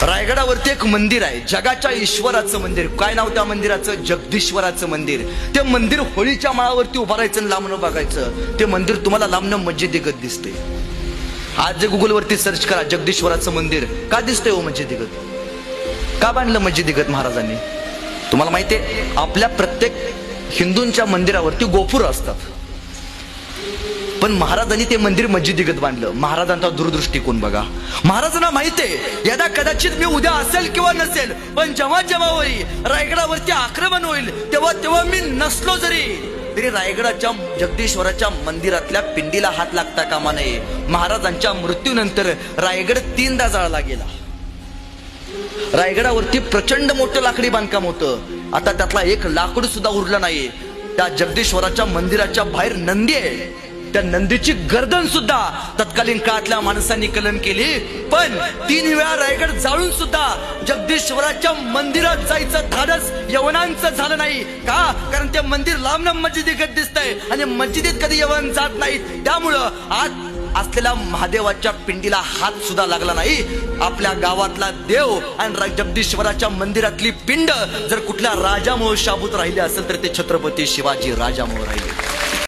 रायगडावरती एक मंदिर आहे, जगाच्या ईश्वराचं मंदिर. काय नाव त्या मंदिराचं? जगदीश्वराचं मंदिर. ते मंदिर होळीच्या माळावरती उभा राहायचं आणि लांबणं बघायचं. ते मंदिर तुम्हाला लांबणं मस्जिदीगत दिसते. आज जे गुगलवरती सर्च करा जगदीश्वराचं मंदिर, का दिसतंय हो मस्जिदीगत? का बांधलं मस्जिदीगत महाराजांनी? तुम्हाला माहितीये आपल्या प्रत्येक हिंदूंच्या मंदिरावरती गोपुर असतात, पण महाराजांनी ते मंदिर मस्जिदीगत बांधलं. महाराजांचा दूरदृष्टिकोन बघा. महाराजांना माहितीये यदा कदाचित मी उद्या असेल किंवा नसेल, पण जेव्हा जेव्हा होईल रायगडावरती आक्रमण होईल तेव्हा तेव्हा मी नसलो तरी रायगडाच्या जगदीश्वराच्या मंदिरातल्या पिंडीला हात लागता कामा नये. महाराजांच्या मृत्यूनंतर रायगड 3दा जाळला गेला. रायगडावरती प्रचंड मोठं लाकडी बांधकाम होतं. आता त्यातला एक लाकूड सुद्धा उरलं नाही. त्या जगदीश्वराच्या मंदिराच्या बाहेर नंदी आहे. त्या नंदीची गर्दन सुद्धा तत्कालीन काळातल्या माणसांनी कलम केली. पण 3 वेळा रायगड जाळून सुद्धा जगदीश्वराच्या मंदिरात जायचं धाडस यवनांचं झालं नाही. का? कारण ते मंदिर लांब मस्जिदीगत दिसतंय आणि मस्जिदीत कधी यवन जात नाही. त्यामुळं आज असलेल्या महादेवाच्या पिंडीला हात सुद्धा लागला नाही. आपल्या गावातला देव आणि जगदीश्वराच्या मंदिरातली पिंड जर कुठल्या राजामुळे शाबूत राहिली असेल तर ते छत्रपती शिवाजी राजामुळे राहिले.